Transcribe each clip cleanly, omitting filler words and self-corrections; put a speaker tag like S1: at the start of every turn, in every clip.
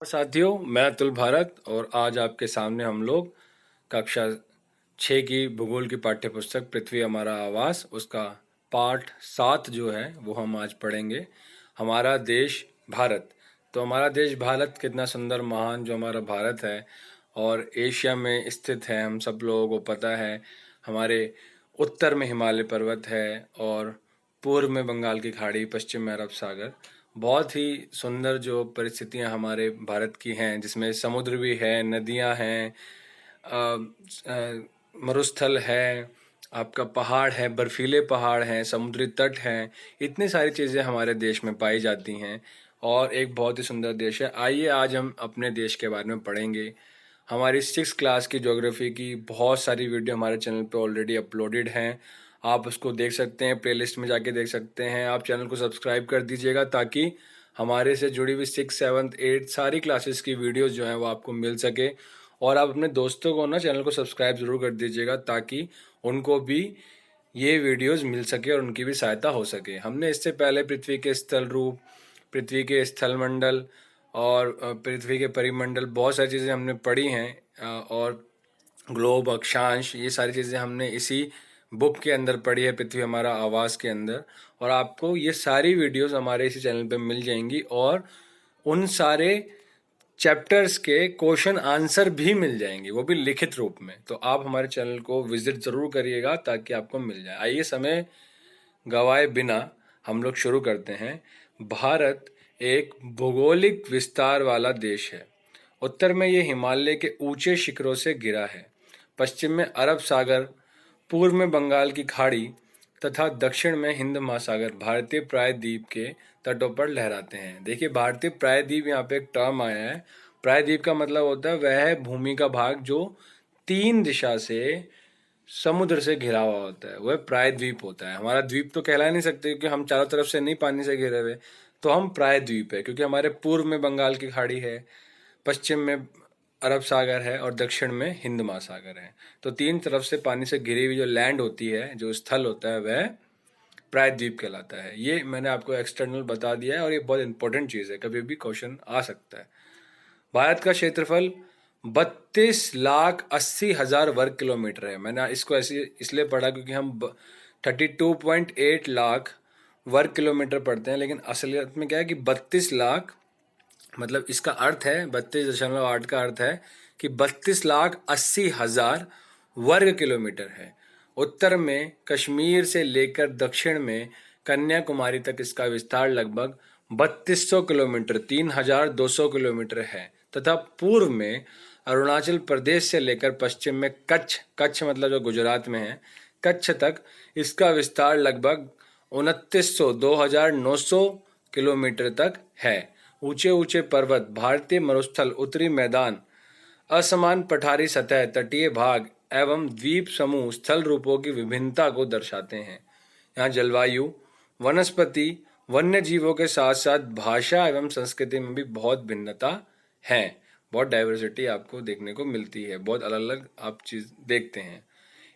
S1: साथियों, मैं अतुल भारत और आज आपके सामने हम लोग कक्षा 6 की भूगोल की पाठ्य पुस्तक पृथ्वी हमारा आवास उसका पाठ 7 जो है वो हम आज पढ़ेंगे। हमारा देश भारत। तो हमारा देश भारत कितना सुंदर महान जो हमारा भारत है और एशिया में स्थित है, हम सब लोगों को पता है। हमारे उत्तर में हिमालय पर्वत है और पूर्व में बंगाल की खाड़ी, पश्चिम में अरब सागर। बहुत ही सुंदर जो परिस्थितियां हमारे भारत की हैं, जिसमें समुद्र भी है, नदियां हैं, मरुस्थल है, आपका पहाड़ है, बर्फीले पहाड़ हैं, समुद्री तट हैं। इतनी सारी चीज़ें हमारे देश में पाई जाती हैं और एक बहुत ही सुंदर देश है। आइए आज हम अपने देश के बारे में पढ़ेंगे। हमारी 6 क्लास की ज्योग्राफी की बहुत सारी वीडियो हमारे चैनल पे ऑलरेडी अपलोडेड हैं। आप उसको देख सकते हैं, प्लेलिस्ट में जाके देख सकते हैं। आप चैनल को सब्सक्राइब कर दीजिएगा ताकि हमारे से जुड़ी हुई 6, 7, 8 सारी क्लासेस की वीडियोस जो हैं वो आपको मिल सके। और आप अपने दोस्तों को ना चैनल को सब्सक्राइब ज़रूर कर दीजिएगा ताकि उनको भी ये वीडियोस मिल सके और उनकी भी सहायता हो सके। हमने इससे पहले पृथ्वी के स्थल रूप, पृथ्वी के स्थल मंडल और पृथ्वी के परिमंडल, बहुत सारी चीज़ें हमने पढ़ी हैं और ग्लोब, अक्षांश, ये सारी चीज़ें हमने इसी बुक के अंदर पढ़ी है, पृथ्वी हमारा आवास के अंदर। और आपको ये सारी वीडियोस हमारे इसी चैनल पे मिल जाएंगी और उन सारे चैप्टर्स के क्वेश्चन आंसर भी मिल जाएंगे, वो भी लिखित रूप में। तो आप हमारे चैनल को विजिट ज़रूर करिएगा ताकि आपको मिल जाए। आइए समय गवाए बिना हम लोग शुरू करते हैं। भारत एक भौगोलिक विस्तार वाला देश है। उत्तर में ये हिमालय के ऊंचे शिखरों से घिरा है, पश्चिम में अरब सागर, पूर्व में बंगाल की खाड़ी तथा दक्षिण में हिंद महासागर भारतीय प्रायद्वीप के तटों पर लहराते हैं। देखिए, भारतीय प्रायद्वीप यहाँ पे एक टर्म आया है। प्रायद्वीप का मतलब होता है वह भूमि का भाग जो 3 दिशा से समुद्र से घिरा हुआ होता है, वह प्रायद्वीप होता है। हमारा द्वीप तो कहला नहीं सकते क्योंकि हम चारों तरफ से नहीं पानी से घिरे हुए, तो हम प्रायद्वीप है क्योंकि हमारे पूर्व में बंगाल की खाड़ी है, पश्चिम में अरब सागर है और दक्षिण में हिंद महासागर है। तो 3 तरफ से पानी से घिरी हुई जो लैंड होती है, जो स्थल होता है, वह प्रायद्वीप कहलाता है। ये मैंने आपको एक्सटर्नल बता दिया है और ये बहुत इंपॉर्टेंट चीज़ है, कभी भी क्वेश्चन आ सकता है। भारत का क्षेत्रफल 32,80,000 वर्ग किलोमीटर है। मैंने इसको ऐसे इसलिए पढ़ा क्योंकि हम 32.8 लाख वर्ग किलोमीटर पढ़ते हैं, लेकिन असलियत में क्या है कि 32 लाख, मतलब इसका अर्थ है 32.8 का अर्थ है कि 32,80,000 वर्ग किलोमीटर है। उत्तर में कश्मीर से लेकर दक्षिण में कन्याकुमारी तक इसका विस्तार लगभग 3200 किलोमीटर, 3200 किलोमीटर है तथा पूर्व में अरुणाचल प्रदेश से लेकर पश्चिम में कच्छ, कच्छ मतलब जो गुजरात में है, कच्छ तक इसका विस्तार लगभग 2900, 2900 किलोमीटर तक है। ऊंचे ऊंचे पर्वत, भारतीय मरुस्थल, उत्तरी मैदान, असमान पठारी सतह, तटीय भाग एवं द्वीप समूह स्थल रूपों की विभिन्नता को दर्शाते हैं। यहाँ जलवायु, वनस्पति, वन्य जीवों के साथ साथ भाषा एवं संस्कृति में भी बहुत भिन्नता है। बहुत डाइवर्सिटी आपको देखने को मिलती है, बहुत अलग अलग आप चीज देखते हैं।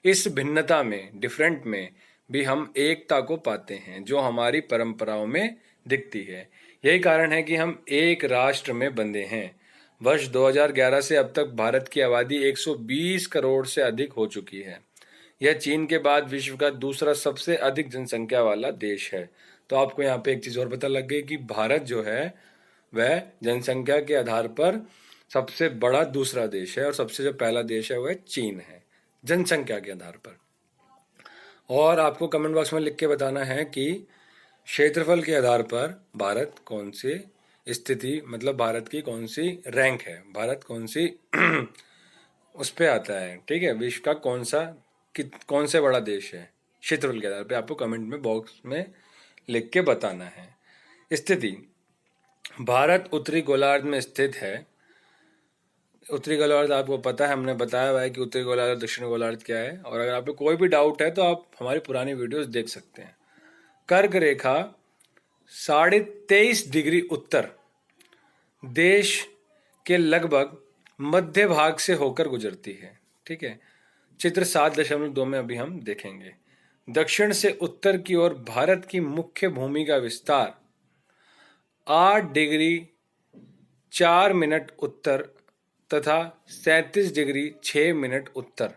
S1: इस भिन्नता में, डिफरेंट में भी हम एकता को पाते हैं जो हमारी परंपराओं में दिखती है। यही कारण है कि हम एक राष्ट्र में बंधे हैं। वर्ष 2011 से अब तक भारत की आबादी 120 करोड़ से अधिक हो चुकी है। यह चीन के बाद विश्व का दूसरा सबसे अधिक जनसंख्या वाला देश है। तो आपको यहाँ पे एक चीज और पता लग गई कि भारत जो है वह जनसंख्या के आधार पर सबसे बड़ा दूसरा देश है और सबसे जो पहला देश है वह चीन है, जनसंख्या के आधार पर। और आपको कमेंट बॉक्स में लिख के बताना है कि क्षेत्रफल के आधार पर भारत कौन सी स्थिति, मतलब भारत की कौन सी रैंक है, भारत कौन सी उस पे आता है, ठीक है, विश्व का कौन से बड़ा देश है, क्षेत्रफल के आधार पे आपको कमेंट में बॉक्स में लिख के बताना है। स्थिति, भारत उत्तरी गोलार्ध में स्थित है। उत्तरी गोलार्ध आपको पता है, हमने बताया हुआ है कि उत्तरी गोलार्ध दक्षिण गोलार्ध क्या है। और अगर आपको कोई भी डाउट है तो आप हमारी पुरानी वीडियोस देख सकते हैं। कर्क रेखा 23.5 डिग्री उत्तर देश के लगभग मध्य भाग से होकर गुजरती है, ठीक है। चित्र 7.2 में अभी हम देखेंगे। दक्षिण से उत्तर की ओर भारत की मुख्य भूमि का विस्तार 8 डिग्री 4 मिनट उत्तर तथा 37 डिग्री 6 मिनट उत्तर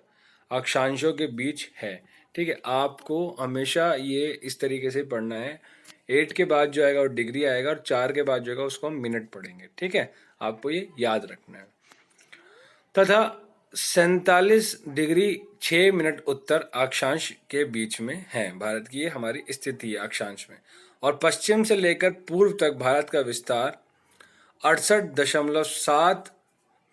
S1: अक्षांशों के बीच है। ठीक है, आपको हमेशा ये इस तरीके से पढ़ना है। 8 के बाद जो आएगा वो डिग्री आएगा और 4 के बाद जो आएगा उसको हम मिनट पढ़ेंगे। ठीक है, आपको ये याद रखना है। तथा 47 डिग्री 6 मिनट उत्तर अक्षांश के बीच में है। भारत की ये हमारी स्थिति है अक्षांश में। और पश्चिम से लेकर पूर्व तक भारत का विस्तार 68.7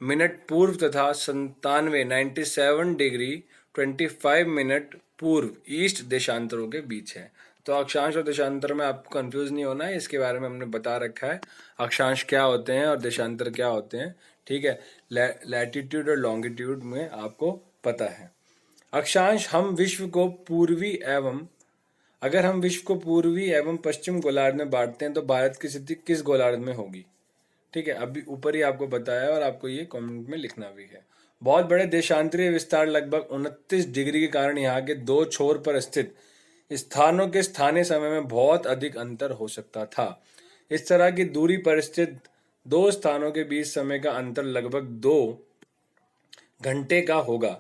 S1: मिनट पूर्व तथा 97 डिग्री 25 मिनट पूर्व ईस्ट देशांतरों के बीच है। तो अक्षांश और देशांतर में आपको कंफ्यूज नहीं होना है, इसके बारे में हमने बता रखा है अक्षांश क्या होते हैं और देशांतर क्या होते हैं। ठीक है, लैटिट्यूड और लॉन्गिट्यूड में आपको पता है। अक्षांश हम विश्व को पूर्वी एवं अगर हम विश्व को पूर्वी एवं पश्चिम गोलार्ध में बांटते हैं तो भारत की स्थिति किस गोलार्ध में होगी। ठीक है, अभी ऊपर ही आपको बताया और आपको ये कमेंट में लिखना भी है। बहुत बड़े देशांतरीय विस्तार लगभग 29 डिग्री के कारण यहाँ के दो छोर पर स्थित स्थानों के स्थानीय समय में बहुत अधिक अंतर हो सकता था। इस तरह की दूरी पर स्थित दो स्थानों के बीच समय का अंतर लगभग 2 घंटे का होगा।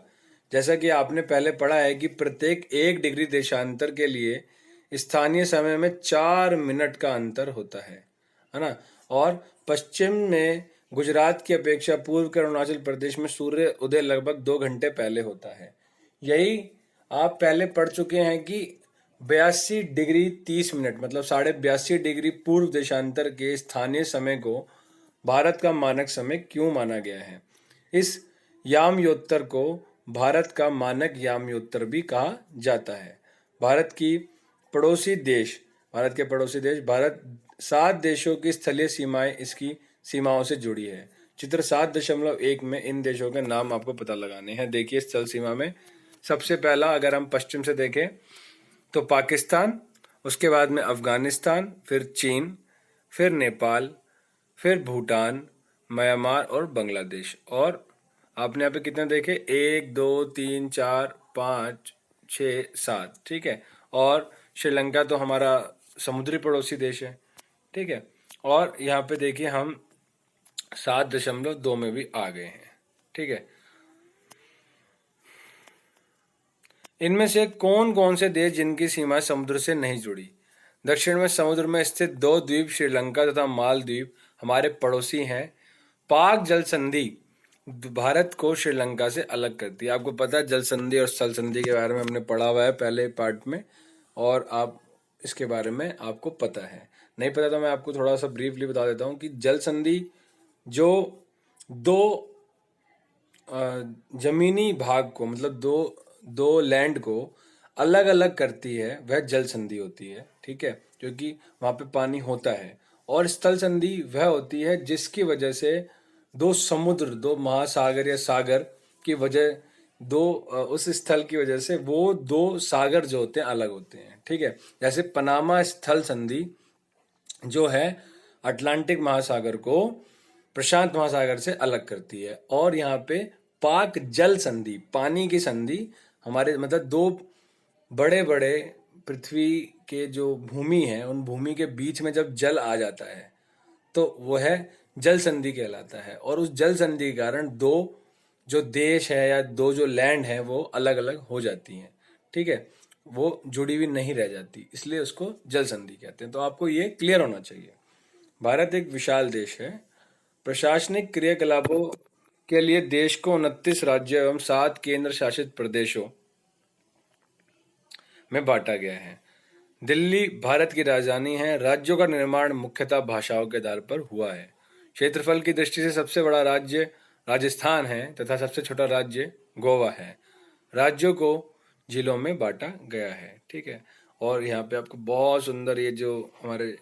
S1: जैसा कि आपने पहले पढ़ा है कि प्रत्येक 1 डिग्री देशांतर के लिए स्थानीय समय में 4 मिनट का अंतर होता है ना। और पश्चिम में गुजरात की अपेक्षा पूर्व के अरुणाचल प्रदेश में सूर्य उदय लगभग 2 घंटे पहले होता है। यही आप पहले पढ़ चुके हैं कि 82 डिग्री 30 मिनट मतलब 82.5 डिग्री पूर्व देशांतर के स्थानीय समय को भारत का मानक समय क्यों माना गया है। इस यामयोत्तर को भारत का मानक यामयोत्तर भी कहा जाता है। भारत के पड़ोसी देश भारत 7 देशों की स्थलीय सीमाएं इसकी सीमाओं से जुड़ी है। चित्र 7.1 में इन देशों के नाम आपको पता लगाने हैं। देखिए स्थल सीमा में सबसे पहला अगर हम पश्चिम से देखें तो पाकिस्तान, उसके बाद में अफगानिस्तान, फिर चीन, फिर नेपाल, फिर भूटान, म्यांमार और बांग्लादेश। और आपने यहाँ पे कितने देखे 1 2 3 4 5 6 7। ठीक है, और श्रीलंका तो हमारा समुद्री पड़ोसी देश है। ठीक है, और यहाँ पे देखिए हम 7.2 में भी आ गए हैं। ठीक है, इनमें से कौन कौन से देश जिनकी सीमा समुद्र से नहीं जुड़ी। दक्षिण में समुद्र में स्थित 2 द्वीप श्रीलंका तथा मालदीव हमारे पड़ोसी हैं। पाक जल संधि भारत को श्रीलंका से अलग करती है। आपको पता है जल संधि और स्थल संधि के बारे में हमने पढ़ा हुआ है पहले पार्ट में, और आप इसके बारे में आपको पता है। नहीं पता तो मैं आपको थोड़ा सा ब्रीफली बता देता हूँ कि जल संधि जो दो जमीनी भाग को मतलब दो लैंड को अलग अलग करती है वह जल संधि होती है। ठीक है, क्योंकि वहाँ पे पानी होता है। और स्थल संधि वह होती है जिसकी वजह से दो समुद्र, दो महासागर या सागर की वजह उस स्थल की वजह से वो 2 सागर जो होते हैं अलग होते हैं। ठीक है, जैसे पनामा स्थल संधि जो है अटलांटिक महासागर को प्रशांत महासागर से अलग करती है। और यहाँ पे पाक जल संधि, पानी की संधि हमारे मतलब 2 बड़े बड़े पृथ्वी के जो भूमि है उन भूमि के बीच में जब जल आ जाता है तो वो है जल संधि कहलाता है। और उस जल संधि के कारण 2 जो देश है या 2 जो लैंड है वो अलग अलग हो जाती हैं। ठीक है, वो जुड़ी हुई नहीं रह जाती, इसलिए उसको जल संधि कहते हैं। तो आपको ये क्लियर होना चाहिए। भारत एक विशाल देश है। प्रशासनिक क्रियाकलापों के लिए देश को 29 राज्यों एवं 7 केंद्र शासित प्रदेशों में बांटा गया है। दिल्ली भारत की राजधानी है। राज्यों का निर्माण मुख्यतः भाषाओं के आधार पर हुआ है। क्षेत्रफल की दृष्टि से सबसे बड़ा राज्य राजस्थान है तथा सबसे छोटा राज्य गोवा है। राज्यों को जिलों में बांटा गया है। ठीक है, और यहाँ पे आपको बहुत सुंदर ये जो हमारे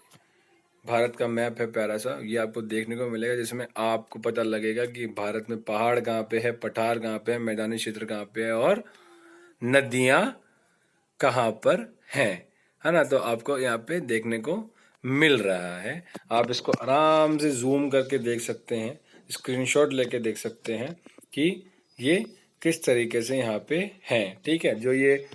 S1: भारत का मैप है प्यारा सा, ये आपको देखने को मिलेगा जिसमें आपको पता लगेगा कि भारत में पहाड़ कहाँ पे है, पठार कहाँ पे है, मैदानी क्षेत्र कहाँ पे है और नदियाँ कहाँ पर हैं, है ना। तो आपको यहाँ पे देखने को मिल रहा है। आप इसको आराम से जूम करके देख सकते हैं, स्क्रीनशॉट लेके देख सकते हैं कि ये किस तरीके से यहाँ पे हैं। ठीक है, जो ये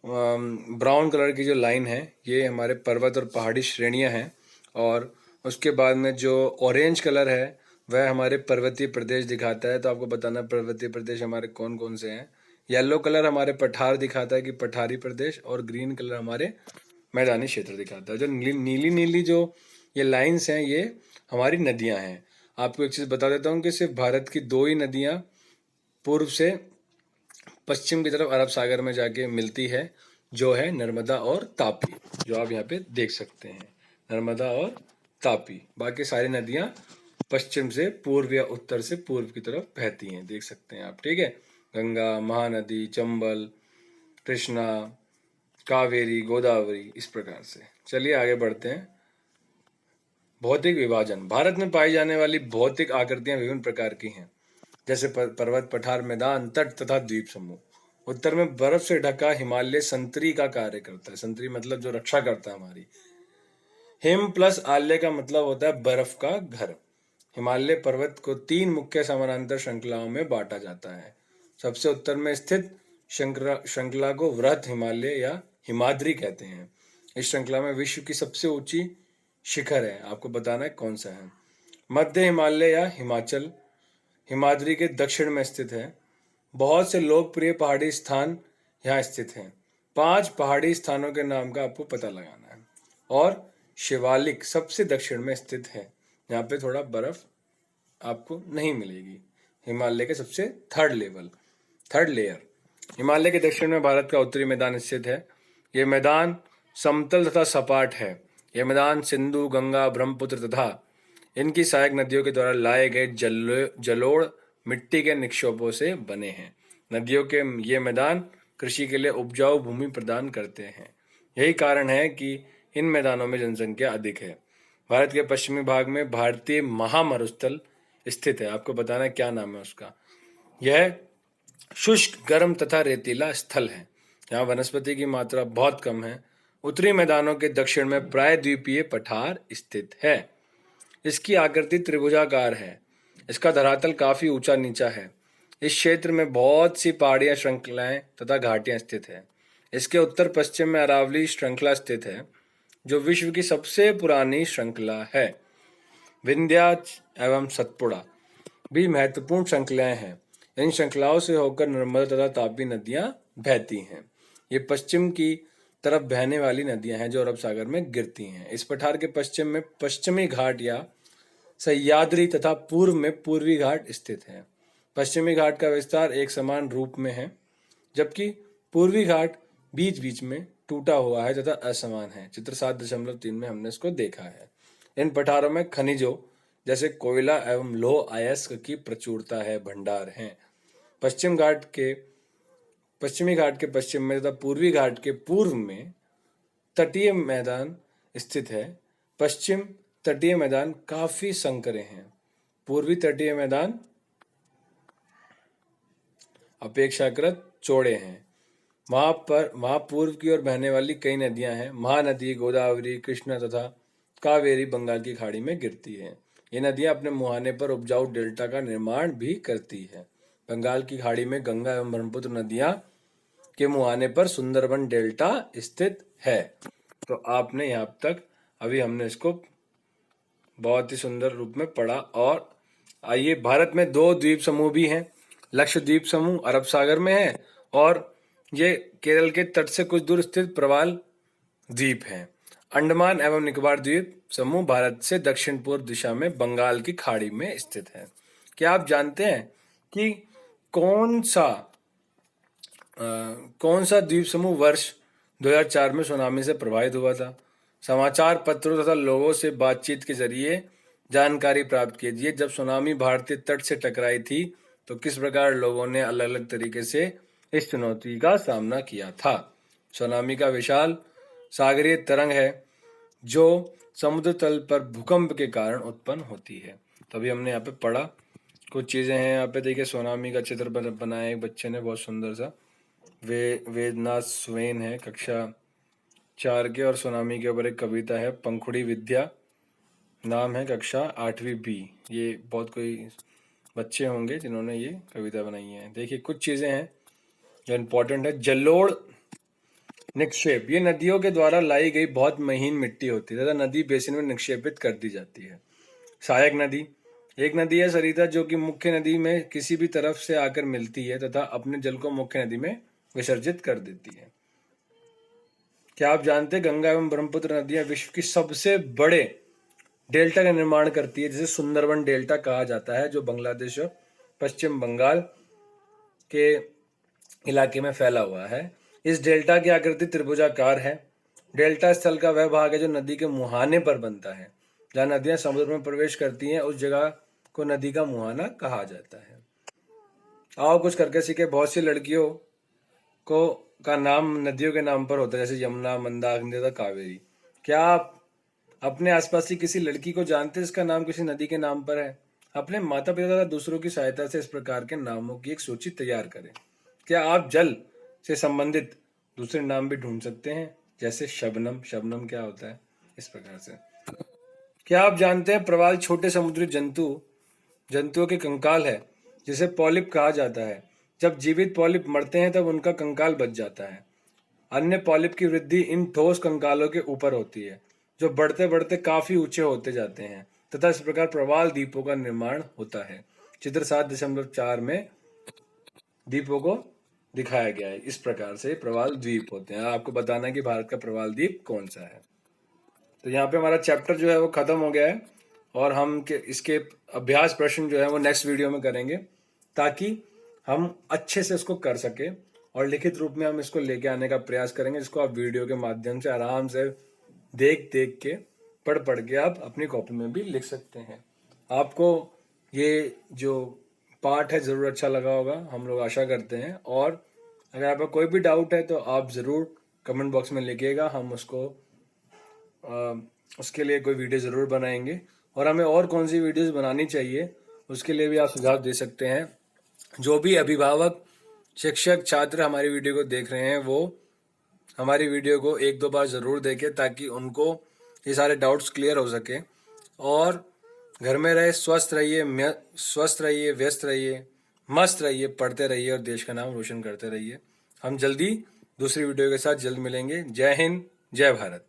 S1: ब्राउन कलर की जो लाइन है ये हमारे पर्वत और पहाड़ी श्रेणियाँ हैं, और उसके बाद में जो ऑरेंज कलर है वह हमारे पर्वतीय प्रदेश दिखाता है। तो आपको बताना पर्वतीय प्रदेश हमारे कौन कौन से हैं। येलो कलर हमारे पठार दिखाता है कि पठारी प्रदेश, और ग्रीन कलर हमारे मैदानी क्षेत्र दिखाता है। जो नीली नीली जो ये लाइंस हैं ये हमारी नदियां हैं। आपको एक चीज़ बता देता हूँ कि सिर्फ भारत की 2 ही नदियां पूर्व से पश्चिम की तरफ अरब सागर में जाके मिलती है, जो है नर्मदा और तापी, जो आप यहाँ पे देख सकते हैं, नर्मदा और तापी। बाकी सारी नदियां पश्चिम से पूर्व या उत्तर से पूर्व की तरफ बहती हैं, देख सकते हैं आप। ठीक है, गंगा, महानदी, चंबल, कृष्णा, कावेरी, गोदावरी, इस प्रकार से। चलिए आगे बढ़ते हैं। भौतिक विभाजन। भारत में पाई जाने वाली भौतिक आकृतियां विभिन्न प्रकार की हैं, जैसे पर्वत, पठार, मैदान, तट तथा द्वीप समूह। उत्तर में बर्फ से ढका हिमालय संतरी का कार्य करता है। संतरी मतलब जो रक्षा करता है हमारी। हिम प्लस आल्य का मतलब होता है बर्फ का घर। हिमालय पर्वत को 3 मुख्य समानांतर श्रृंखलाओं में बांटा जाता है। सबसे उत्तर में स्थित श्रृंखला को वृहत हिमालय या हिमाद्री कहते हैं। इस श्रृंखला में विश्व की सबसे ऊंची शिखर है, आपको बताना है कौन सा है। मध्य हिमालय या हिमाचल हिमाद्री के दक्षिण में स्थित है। बहुत से लोकप्रिय पहाड़ी स्थान यहाँ स्थित हैं। 5 पहाड़ी स्थानों के नाम का आपको पता लगाना है। और शिवालिक सबसे दक्षिण में स्थित है, यहाँ पे थोड़ा बर्फ आपको नहीं मिलेगी। हिमालय के सबसे थर्ड लेयर। हिमालय के दक्षिण में भारत का उत्तरी मैदान स्थित है। ये मैदान समतल तथा सपाट है। यह मैदान सिंधु, गंगा, ब्रह्मपुत्र तथा इनकी सहायक नदियों के द्वारा लाए गए जलोढ़ मिट्टी के निक्षेपों से बने हैं। नदियों के ये मैदान कृषि के लिए उपजाऊ भूमि प्रदान करते हैं। यही कारण है कि इन मैदानों में जनसंख्या अधिक है। भारत के पश्चिमी भाग में भारतीय महामरुस्थल स्थित है। आपको बताना है क्या नाम है उसका। यह शुष्क, गर्म तथा रेतीला स्थल है। यहाँ वनस्पति की मात्रा बहुत कम है। उत्तरी मैदानों के दक्षिण में प्रायद्वीपीय पठार स्थित है। इसकी आकृति त्रिभुजाकार है। इसका धरातल काफी ऊंचा नीचा है। इस क्षेत्र में बहुत सी पहाड़ियां, श्रृंखलाएं तथा घाटियां स्थित है। इसके उत्तर पश्चिम में अरावली श्रृंखला स्थित है, जो विश्व की सबसे पुरानी श्रृंखला है। विंध्याचल एवं सतपुड़ा भी महत्वपूर्ण श्रृंखलाएं हैं। इन श्रृंखलाओं से होकर नर्मदा तथा तापी नदियां बहती हैं। ये पश्चिम की तरफ बहने वाली नदियां हैं जो अरब सागर में गिरती हैं। इस पठार के पश्चिम में पश्चिमी घाट या सह्याद्री तथा पूर्व में पूर्वी घाट स्थित है। पश्चिमी घाट का विस्तार एक समान रूप में है, जबकि पूर्वी घाट बीच बीच में टूटा हुआ है तथा असमान है। चित्र 7.3 में हमने इसको देखा है। इन पठारों में खनिजों जैसे कोयला एवं लौह अयस्क की प्रचुरता है, भंडार हैं। पश्चिमी घाट के पश्चिम में तथा पूर्वी घाट के पूर्व में तटीय मैदान स्थित है। पश्चिम तटीय मैदान काफी संकरे हैं। पूर्वी तटीय मैदान अपेक्षाकृत चौड़े हैं। वहां पूर्व की ओर बहने वाली कई नदियां हैं। महानदी, गोदावरी, कृष्णा तथा कावेरी बंगाल की खाड़ी में गिरती है। ये नदियां अपने मुहाने पर उपजाऊ डेल्टा का निर्माण भी करती है। बंगाल की खाड़ी में गंगा एवं ब्रह्मपुत्र नदियां के मुहाने पर सुंदरबन डेल्टा स्थित है। तो आपने यहाँ तक अभी हमने इसको बहुत ही सुंदर रूप में पढ़ा। और आइए, भारत में 2 द्वीप समूह भी हैं। लक्षद्वीप समूह अरब सागर में है, और ये केरल के तट से कुछ दूर स्थित प्रवाल द्वीप है। अंडमान एवं निकोबार द्वीप समूह भारत से दक्षिण पूर्व दिशा में बंगाल की खाड़ी में स्थित है। क्या आप जानते हैं कि कौन सा द्वीप समूह वर्ष 2004 में सुनामी से प्रभावित हुआ था? समाचार पत्रों तथा लोगों से बातचीत के जरिए जानकारी प्राप्त कीजिए। जब सुनामी भारतीय तट से टकराई थी तो किस प्रकार लोगों ने अलग अलग तरीके से इस चुनौती का सामना किया था। सुनामी का विशाल सागरीय तरंग है जो समुद्र तल पर भूकंप के कारण उत्पन्न होती है। तभी हमने यहाँ पे पढ़ा कुछ चीजें हैं। यहाँ पे देखिए, सुनामी का चित्र बनाया एक बच्चे ने, बहुत सुंदर सा। वेदनाथ स्वेन है, कक्षा 4 के, और सुनामी के ऊपर एक कविता है। पंखुड़ी विद्या नाम है, कक्षा 8वीं बी। ये बहुत कोई बच्चे होंगे जिन्होंने ये कविता बनाई है। देखिए कुछ चीजें हैं जो इम्पोर्टेंट है। जलोढ़ निक्षेप, ये नदियों के द्वारा लाई गई बहुत महीन मिट्टी होती है तथा नदी बेसिन में निक्षेपित कर दी जाती है। सहायक नदी एक नदी है सरिता जो कि मुख्य नदी में किसी भी तरफ से आकर मिलती है तथा अपने जल को मुख्य नदी में विसर्जित कर देती है। क्या आप जानते हैं गंगा एवं ब्रह्मपुत्र नदियां विश्व की सबसे बड़े डेल्टा का निर्माण करती है, जिसे सुंदरबन डेल्टा कहा जाता है, जो बांग्लादेश और पश्चिम बंगाल के इलाके में फैला हुआ है। इस डेल्टा की आकृति त्रिभुजाकार है। डेल्टा स्थल का वह भाग है जो नदी के मुहाने पर बनता है। जहाँ नदियां समुद्र में प्रवेश करती हैं उस जगह को नदी का मुहाना कहा जाता है। आओ कुछ करके सीखे। बहुत सी लड़कियों को का नाम नदियों के नाम पर होता है, जैसे यमुना, मंदाकिनी तथा कावेरी। क्या आप अपने आसपास की किसी लड़की को जानते हैं जिसका नाम किसी नदी के नाम पर है? अपने माता पिता तथा दूसरों की सहायता से इस प्रकार के नामों की एक सूची तैयार करें। क्या आप जल से संबंधित दूसरे नाम भी ढूंढ सकते हैं, जैसे शबनम? शबनम क्या होता है? इस प्रकार से। क्या आप जानते हैं प्रवाल छोटे समुद्री जंतुओं के कंकाल है, जिसे पॉलिप कहा जाता है। जब जीवित पॉलिप मरते हैं तब उनका कंकाल बच जाता है। अन्य पॉलिप की वृद्धि इन ठोस कंकालों के ऊपर होती है, जो बढ़ते बढ़ते काफी ऊंचे होते जाते हैं तथा इस प्रकार प्रवाल द्वीपों का निर्माण होता है। चित्र 7.4 में द्वीपों को दिखाया गया है। इस प्रकार से प्रवाल द्वीप होते हैं। आपको बताना है कि भारत का प्रवाल द्वीप कौन सा है। तो यहाँ पे हमारा चैप्टर जो है वो खत्म हो गया है और हम इसके अभ्यास प्रश्न जो है वो नेक्स्ट वीडियो में करेंगे, ताकि हम अच्छे से इसको कर सके और लिखित रूप में हम इसको लेके आने का प्रयास करेंगे, जिसको आप वीडियो के माध्यम से आराम से देख देख के पढ़ के आप अपनी कॉपी में भी लिख सकते हैं। आपको ये जो पार्ट है ज़रूर अच्छा लगा होगा, हम लोग आशा करते हैं। और अगर आपका कोई भी डाउट है तो आप ज़रूर कमेंट बॉक्स में लिखिएगा, हम उसके लिए कोई वीडियो ज़रूर बनाएंगे। और हमें और कौन सी वीडियोस बनानी चाहिए उसके लिए भी आप सुझाव दे सकते हैं। जो भी अभिभावक, शिक्षक, छात्र हमारी वीडियो को देख रहे हैं वो हमारी वीडियो को 1-2 बार ज़रूर देखें, ताकि उनको ये सारे डाउट्स क्लियर हो सके। और घर में रहे, स्वस्थ रहिए, व्यस्त रहिए, मस्त रहिए, पढ़ते रहिए और देश का नाम रोशन करते रहिए। हम जल्दी दूसरी वीडियो के साथ जल्द मिलेंगे। जय हिंद, जय भारत।